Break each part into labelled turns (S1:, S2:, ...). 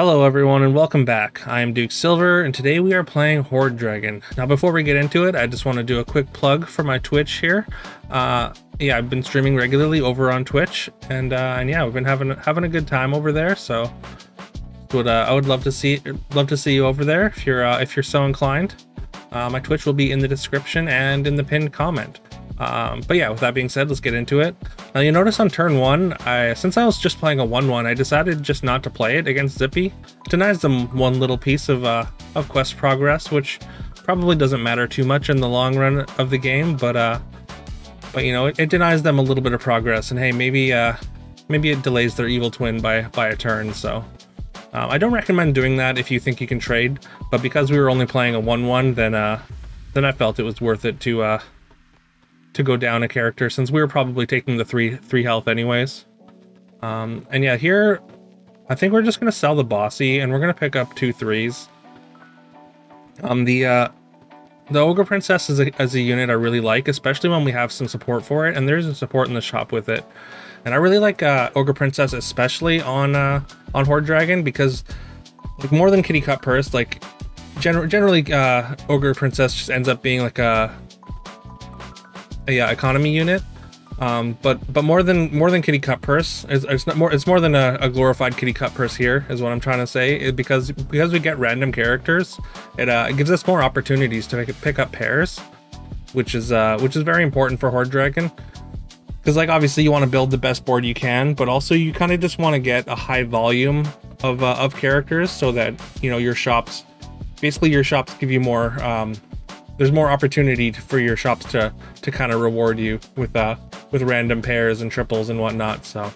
S1: Hello everyone and welcome back. I am Duke Silver and today we are playing Hoard Dragon. Now before we get into it, I just want to do a quick plug for my Twitch here. Yeah, I've been streaming regularly over on Twitch and yeah, we've been having a good time over there. So I would love to see you over there if you're so inclined. My Twitch will be in the description and in the pinned comment. But yeah, with that being said, let's get into it. Now you notice on turn 1, since I was just playing a 1-1, I decided just not to play it against Zippy. Denies them one little piece of quest progress, which probably doesn't matter too much in the long run of the game, but you know, it denies them a little bit of progress, and hey, maybe it delays their evil twin by a turn, so. I don't recommend doing that if you think you can trade, but because we were only playing a 1-1, then I felt it was worth it to go down a character since we were probably taking the three health anyways. And yeah, here I think we're just gonna sell the bossy and we're gonna pick up 2 3s. The Ogre Princess as a unit I really like, especially when we have some support for it, and there's a support in the shop with it. And I really like Ogre Princess, especially on Hoard Dragon, because like more than Kitty Cut Purse, like generally Ogre Princess just ends up being like a economy unit, but more than Kitty Cut Purse, it's more than a glorified Kitty Cut Purse here is what I'm trying to say, because we get random characters, it gives us more opportunities to pick up pairs, which is very important for Hoard Dragon, because like obviously you want to build the best board you can, but also you kind of just want to get a high volume of characters so that, you know, your shops give you more there's more opportunity for your shops to kind of reward you with random pairs and triples and whatnot. So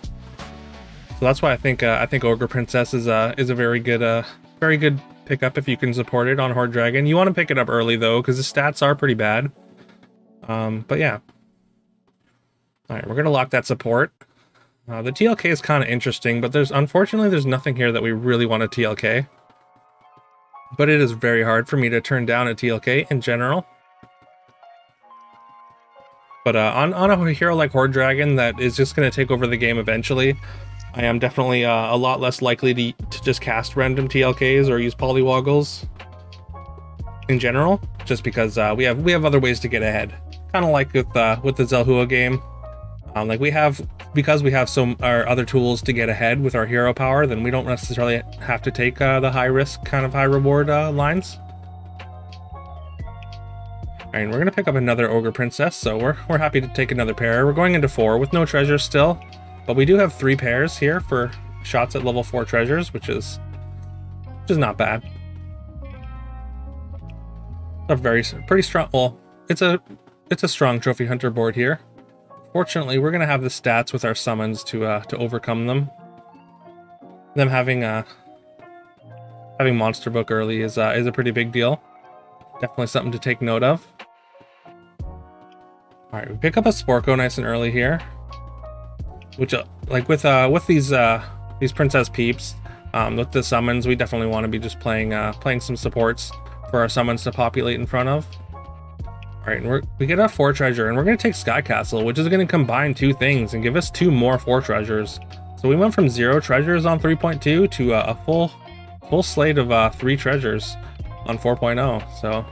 S1: that's why I think Ogre Princess is a very good pickup if you can support it on Hoard Dragon. You want to pick it up early though, because the stats are pretty bad. But yeah. All right, we're gonna lock that support. The TLK is kind of interesting, but unfortunately there's nothing here that we really want to TLK. But it is very hard for me to turn down a TLK in general. But on a hero like Hoard Dragon that is just going to take over the game eventually, I am definitely a lot less likely to just cast random TLKs or use Polywoggles in general, just because we have other ways to get ahead. Kind of like with the Zelhua game. Because we have our other tools to get ahead with our hero power, then we don't necessarily have to take the high risk, kind of high reward lines. Alright, we're gonna pick up another Ogre Princess, so we're happy to take another pair. We're going into 4 with no treasures still, but we do have 3 pairs here for shots at level 4 treasures, which is not bad. Pretty strong. Well, it's a strong trophy hunter board here. Fortunately, we're gonna have the stats with our summons to overcome them. Them having Monster Book early is a pretty big deal. Definitely something to take note of. All right, we pick up a Sporko nice and early here, which like with these Princess Peeps, with the summons, we definitely want to be just playing some supports for our summons to populate in front of. All right, and we get a 4 treasure, and we're going to take Sky Castle, which is going to combine 2 things and give us 2 more 4 treasures. So we went from 0 treasures on 3.2 to a full slate of 3 treasures on 4.0. So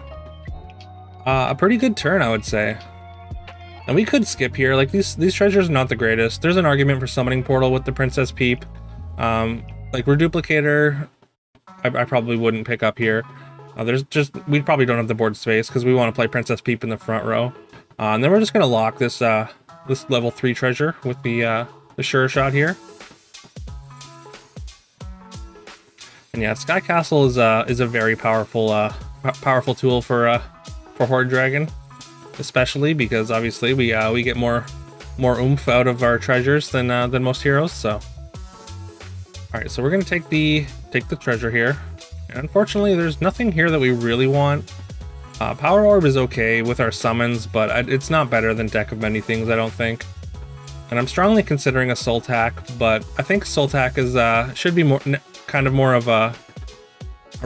S1: a pretty good turn, I would say. And we could skip here. Like these treasures are not the greatest. There's an argument for Summoning Portal with the Princess Peep. Like Reduplicator, I probably wouldn't pick up here. We probably don't have the board space because we want to play Princess Peep in the front row. And then we're just gonna lock this level 3 treasure with the Sure Shot here. And yeah, Sky Castle is a very powerful tool for Hoard Dragon, especially because obviously we get more oomph out of our treasures than most heroes. So, all right, so we're gonna take the treasure here. Unfortunately, there's nothing here that we really want. Power Orb is okay with our summons, but it's not better than Deck of Many Things, I don't think. And I'm strongly considering a Sultak, but I think Sultak should be more of a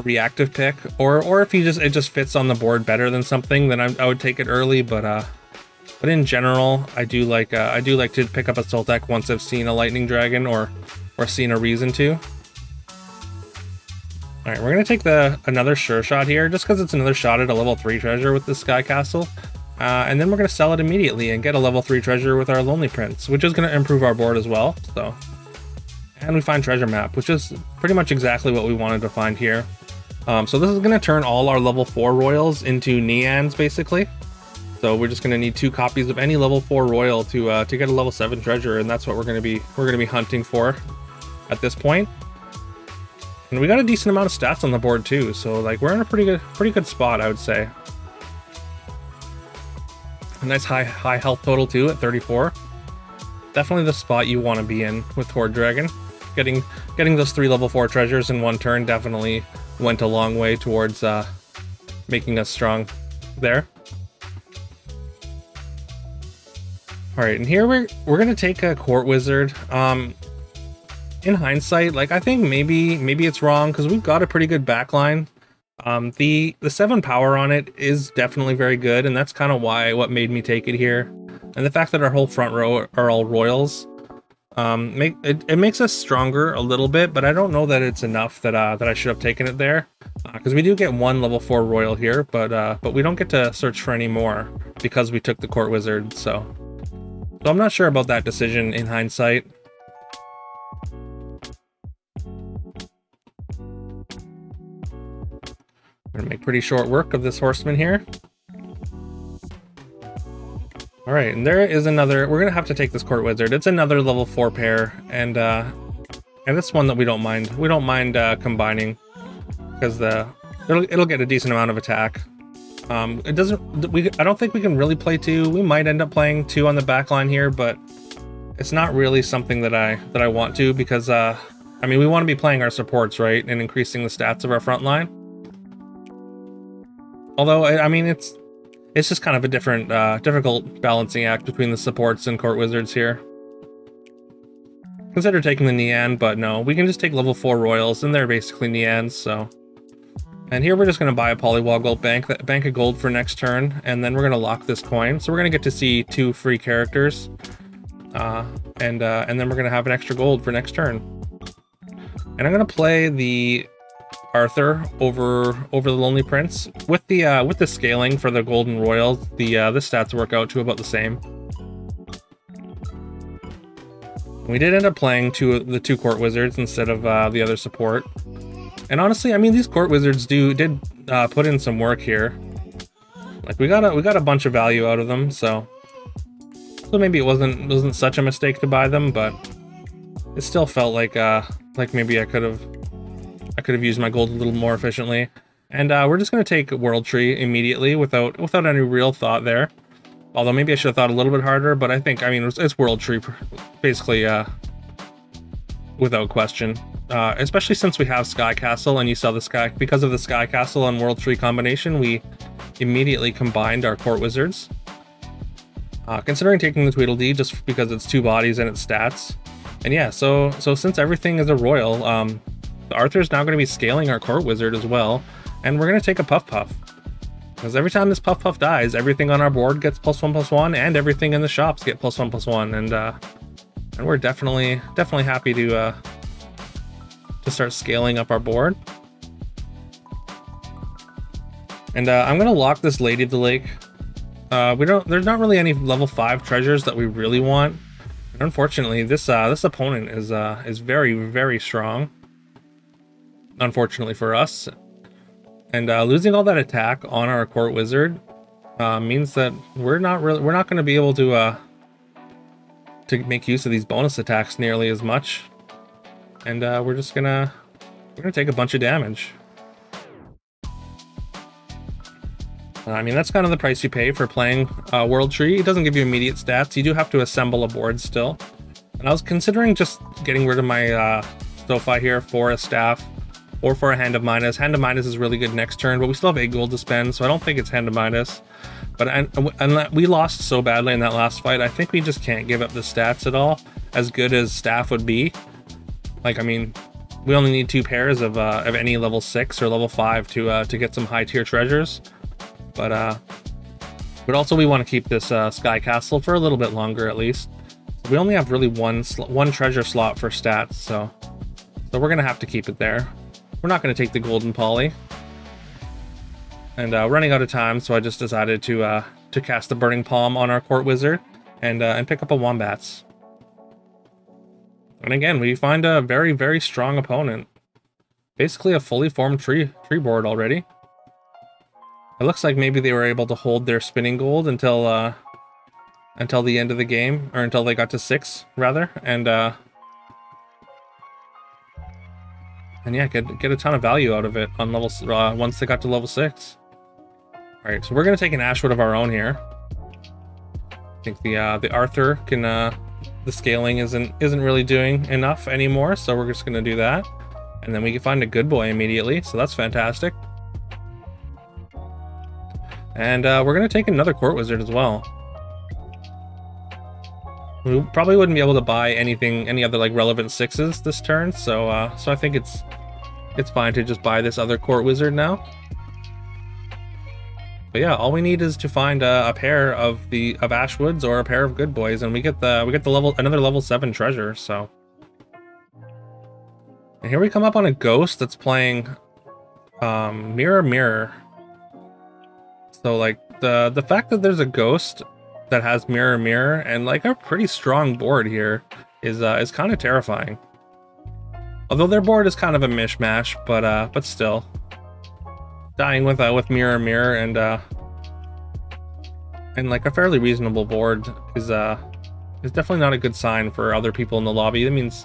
S1: reactive pick, or if it just fits on the board better than something, then I would take it early. But in general, I do like to pick up a Sultak once I've seen a Lightning Dragon or seen a reason to. All right, we're gonna take another sure shot here, just because it's another shot at a level 3 treasure with this Sky Castle. And then we're gonna sell it immediately and get a level 3 treasure with our Lonely Prince, which is gonna improve our board as well, so. And we find treasure map, which is pretty much exactly what we wanted to find here. So this is gonna turn all our level 4 royals into Neans, basically. So we're just gonna need 2 copies of any level 4 royal to get a level 7 treasure, and that's what we're gonna be hunting for at this point. And we got a decent amount of stats on the board too, so like we're in a pretty good spot, I would say. A nice high health total too at 34. Definitely the spot you want to be in with Hoard Dragon. Getting those 3 level 4 treasures in one turn definitely went a long way towards making us strong there. All right, and here we're gonna take a Court Wizard. In hindsight, like I think maybe it's wrong because we've got a pretty good backline. The 7 power on it is definitely very good, and that's kind of what made me take it here. And the fact that our whole front row are all royals, it makes us stronger a little bit, but I don't know that it's enough that I should have taken it there, because we do get 1 level 4 royal here, but we don't get to search for any more because we took the Court Wizard. So I'm not sure about that decision in hindsight. Gonna make pretty short work of this horseman here. All right, and there is another. We're gonna have to take this Court Wizard. It's another level 4 pair, and it's one that we don't mind. We don't mind combining because it'll get a decent amount of attack. It doesn't. I don't think we can really play 2. We might end up playing 2 on the back line here, but it's not really something that I want to, because I mean, we want to be playing our supports, right, and increasing the stats of our front line. Although, I mean, it's just kind of a difficult balancing act between the supports and Court Wizards here. Consider taking the Nean, but no, we can just take level 4 royals, and they're basically Neans, so. And here we're just going to buy a Polywog Gold bank of gold for next turn, and then we're going to lock this coin. So we're going to get to see 2 free characters, and then we're going to have an extra gold for next turn. And I'm going to play the Arthur over the Lonely Prince with the scaling for the golden royals. The stats work out to about the same. We did end up playing the 2 Court Wizards instead of the other support. And honestly, I mean, these Court Wizards did put in some work here. Like we got a bunch of value out of them, so maybe it wasn't such a mistake to buy them, but it still felt like maybe I could have used my gold a little more efficiently. And we're just going to take World Tree immediately without any real thought there. Although maybe I should have thought a little bit harder, but I mean, it's World Tree basically without question. Especially since we have Sky Castle, and you saw because of the Sky Castle and World Tree combination, we immediately combined our Court Wizards. Considering taking the Tweedledee just because it's 2 bodies and its stats. And yeah, so since everything is a royal, Arthur's now going to be scaling our Court Wizard as well, and we're going to take a Puff Puff. Because every time this Puff Puff dies, everything on our board gets +1/+1, and everything in the shops get +1/+1, and we're definitely happy to start scaling up our board. And I'm going to lock this Lady of the Lake. There's not really any level 5 treasures that we really want. And unfortunately, this opponent is very, very strong. Unfortunately for us, and losing all that attack on our Court Wizard means that we're not going to be able to make use of these bonus attacks nearly as much, and we're gonna take a bunch of damage. I mean, that's kind of the price you pay for playing World Tree. It doesn't give you immediate stats. You do have to assemble a board still. And I was considering just getting rid of my SoFi here for a staff or for a Hand of Midas. Hand of Midas is really good next turn, but we still have 8 gold to spend, so I don't think it's Hand of Midas. But and we lost so badly in that last fight, I think we just can't give up the stats at all, as good as staff would be. Like, I mean, we only need 2 pairs of any level 6 or level 5 to get some high tier treasures. But also we want to keep this Sky Castle for a little bit longer at least. So we only have really one treasure slot for stats, so we're gonna have to keep it there. we're not going to take the golden poly. And running out of time, so I just decided to cast the Burning Palm on our Court Wizard and pick up a Wombats. And again, we find a very, very strong opponent. Basically a fully formed tree board already. It looks like maybe they were able to hold their spinning gold until the end of the game, or until they got to 6 rather, and yeah, get a ton of value out of it on level once they got to level 6. All right, so we're gonna take an Ashwood of our own here. I think the Arthur can the scaling isn't really doing enough anymore, so we're just gonna do that. And then we can find a good boy immediately, so that's fantastic. And we're going to take another Court Wizard as well. We probably wouldn't be able to buy any other like relevant 6s this turn, so I think it's fine to just buy this other Court Wizard now. But yeah, all we need is to find a pair of Ashwoods or a pair of good boys, and we get another level 7 treasure. So. And here we come up on a ghost that's playing Mirror Mirror. So like the fact that there's a ghost that has Mirror Mirror and like a pretty strong board here is kind of terrifying. Although their board is kind of a mishmash, but still, dying with Mirror Mirror and like a fairly reasonable board is definitely not a good sign for other people in the lobby. That means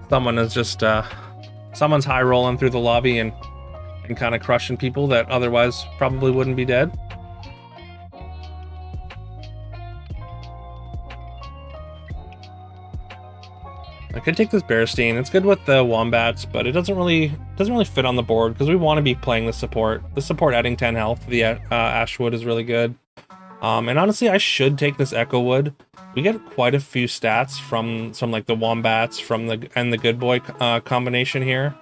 S1: someone is just someone's high rolling through the lobby and kind of crushing people that otherwise probably wouldn't be dead. I could take this Bearstein. It's good with the Wombats, but it doesn't really fit on the board because we want to be playing the support. The support adding 10 health. The Ashwood is really good. And honestly, I should take this Echo Wood. We get quite a few stats from like the Wombats and the Good Boy combination here.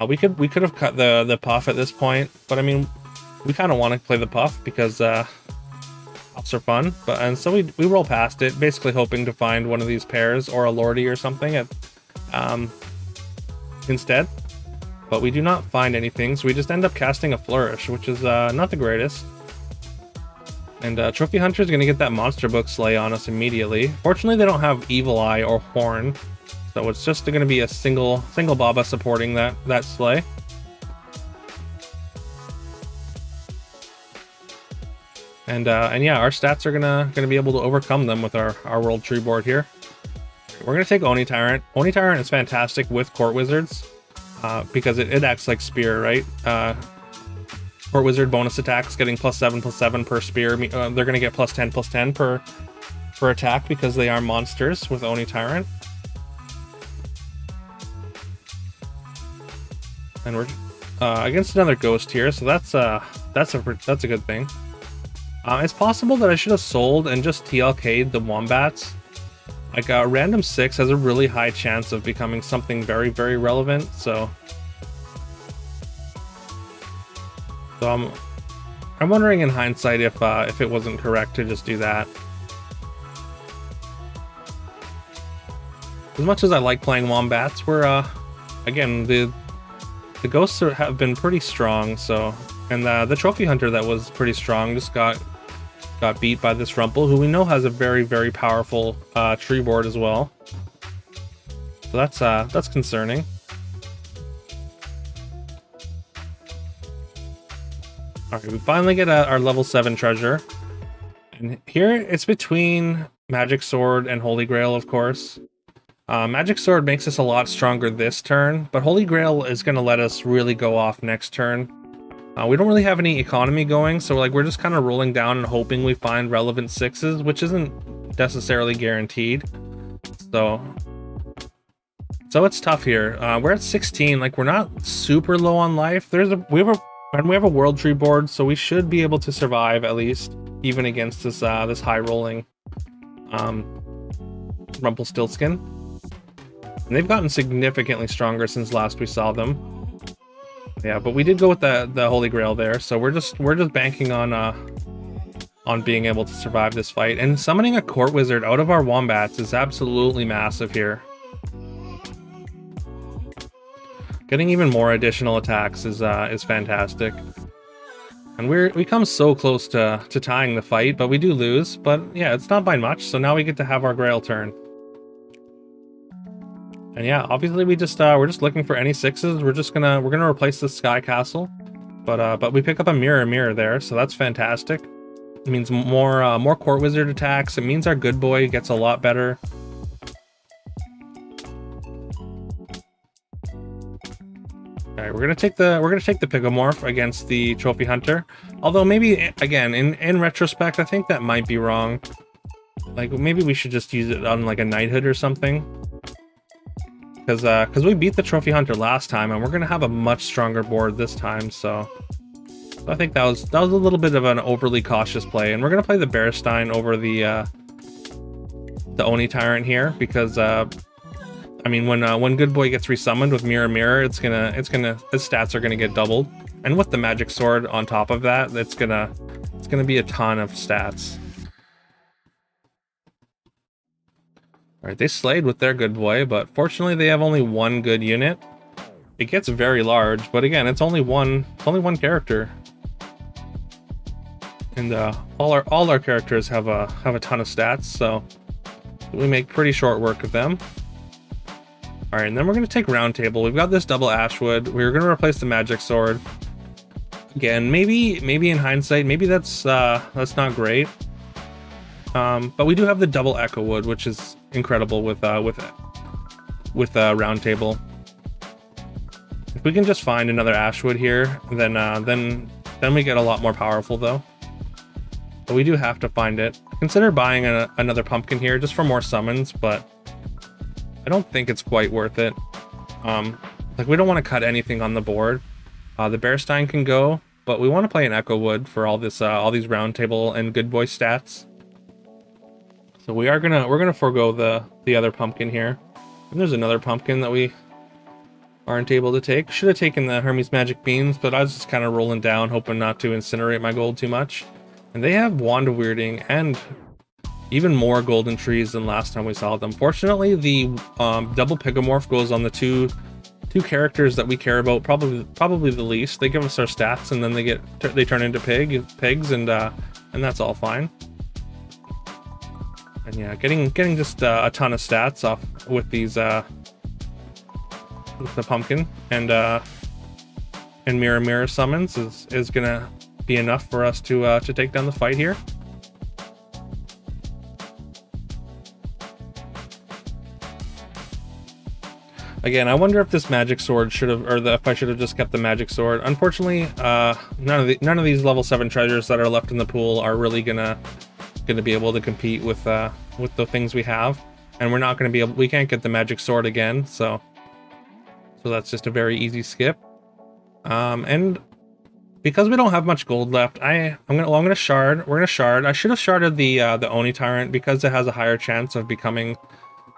S1: We could have cut the Puff at this point, but I mean, we kind of want to play the Puff because Puffs are fun. And so we roll past it, basically hoping to find one of these pairs or a Lordy or something instead. But we do not find anything, so we just end up casting a Flourish, which is not the greatest. And Trophy Hunter is going to get that Monster Book Slay on us immediately. Fortunately, they don't have Evil Eye or Horn, so it's just going to be a single Baba supporting that Slay. And yeah, our stats are gonna be able to overcome them with our World Tree board here. We're gonna take Oni Tyrant. Oni Tyrant is fantastic with Court Wizards because it acts like Spear, right? Court Wizard bonus attacks getting +7/+7 per spear. They're gonna get +10/+10 per attack because they are monsters with Oni Tyrant. And we're against another ghost here, so that's a good thing. It's possible that I should have sold and just TLK'd the Wombats. Like random 6 has a really high chance of becoming something very, very relevant, so I'm wondering in hindsight if it wasn't correct to just do that. As much as I like playing Wombats, we're again the ghosts have been pretty strong, so and the Trophy Hunter that was pretty strong just got beat by this Rumple, who we know has a very, very powerful tree board as well. So that's concerning. Alright, we finally get our level 7 treasure. And here it's between Magic Sword and Holy Grail, of course. Magic Sword makes us a lot stronger this turn, but Holy Grail is going to let us really go off next turn. We don't really have any economy going, so like we're just kind of rolling down and hoping we find relevant 6s, which isn't necessarily guaranteed. So it's tough here. We're at 16, like we're not super low on life. We have a World Tree board, so we should be able to survive at least, even against this this high rolling Rumpelstiltskin. And they've gotten significantly stronger since last we saw them. Yeah, but we did go with the Holy Grail there, so we're just banking on being able to survive this fight. And summoning a Court Wizard out of our Wombats is absolutely massive here. Getting even more additional attacks is fantastic. And we come so close to tying the fight, but we do lose. But yeah, it's not by much, so now we get to have our Grail turn. And yeah, obviously we're just looking for any 6s. We're gonna replace the Sky Castle. But we pick up a mirror there, so that's fantastic. It means more Court Wizard attacks. It means our good boy gets a lot better. All right, we're gonna take the Pigomorph against the Trophy Hunter. Although maybe again in retrospect, I think that might be wrong. Like maybe we should just use it on like a Knighthood or something. Because we beat the Trophy Hunter last time, and we're gonna have a much stronger board this time. So I think that was a little bit of an overly cautious play, and we're gonna play the Bearstein over the Oni Tyrant here because I mean when Good Boy gets resummoned with Mirror, his stats are gonna get doubled, and with the Magic Sword on top of that, it's gonna be a ton of stats. All right, they slayed with their Good Boy, but fortunately they have only one good unit. It gets very large, but again, it's only one character, and all our characters have a ton of stats, so we make pretty short work of them. All right, and then we're gonna take Round Table. We've got this double Ashwood. We're gonna replace the Magic Sword. Again, maybe in hindsight, maybe that's not great. But we do have the double Echo Wood, which is incredible with Round Table. If we can just find another Ashwood here, then we get a lot more powerful though. But we do have to find it. Consider buying another pumpkin here just for more summons, but I don't think it's quite worth it. Like we don't want to cut anything on the board. The Bearstein can go, but we want to play an Echo Wood for all these Round Table and Good Boy stats. So we're gonna forego the other pumpkin here. And there's another pumpkin that we aren't able to take. Should have taken the Hermes Magic Beans, but I was just kind of rolling down, hoping not to incinerate my gold too much. And they have Wand of Weirding and even more golden trees than last time we saw them. Fortunately, the double Pigomorph goes on the two characters that we care about probably the least. They give us our stats, and then they turn into pigs, and that's all fine. And yeah, getting just a ton of stats off with these with the pumpkin and mirror summons is gonna be enough for us to take down the fight here. Again, I wonder if this Magic Sword if I should have just kept the Magic Sword. Unfortunately, none of these level 7 treasures that are left in the pool are really gonna be able to compete with the things we have, and we're not gonna be able. We can't get the Magic Sword again, so that's just a very easy skip. And because we don't have much gold left, I'm gonna shard. We're gonna shard. I should have sharded the Oni Tyrant because it has a higher chance of becoming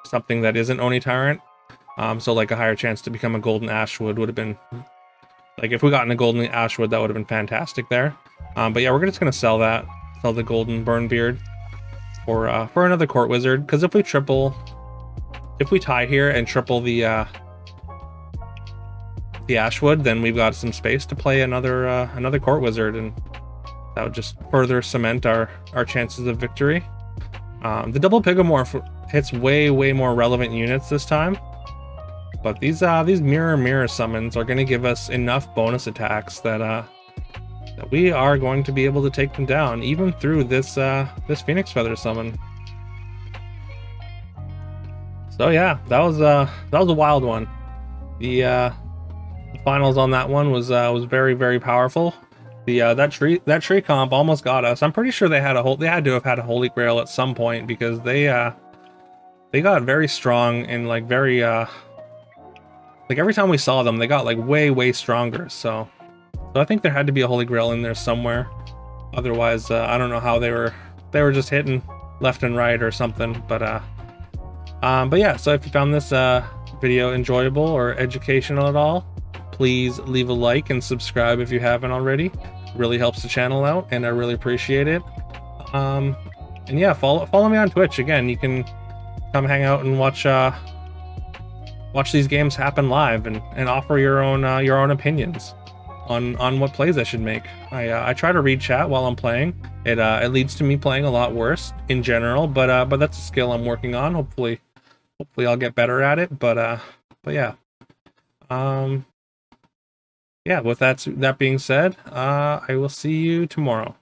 S1: something that isn't Oni Tyrant. So like a higher chance to become a golden Ashwood would have been, like if we gotten a golden Ashwood, that would have been fantastic there. But yeah, we're just gonna sell the golden Burnbeard for another Court Wizard, because if we tie here and triple the Ashwood, then we've got some space to play another Court Wizard, and that would just further cement our chances of victory. The double Pigomorph hits way more relevant units this time. But these mirror summons are going to give us enough bonus attacks that we are going to be able to take them down, even through this Phoenix Feather summon. So yeah, that was a wild one. The finals on that one was very powerful. That tree comp almost got us. I'm pretty sure they had to have had a Holy Grail at some point, because they got very strong and like very like every time we saw them, they got like way stronger. So I think there had to be a Holy Grail in there somewhere. Otherwise, I don't know how they were just hitting left and right or something. But yeah. So if you found this video enjoyable or educational at all, please leave a like and subscribe if you haven't already. It really helps the channel out, and I really appreciate it. And yeah, follow me on Twitch. Again, you can come hang out and watch watch these games happen live and offer your own opinions on what plays I should make. I try to read chat while I'm playing. It leads to me playing a lot worse in general, but that's a skill I'm working on. Hopefully I'll get better at it. But yeah. Yeah, with that being said, I will see you tomorrow.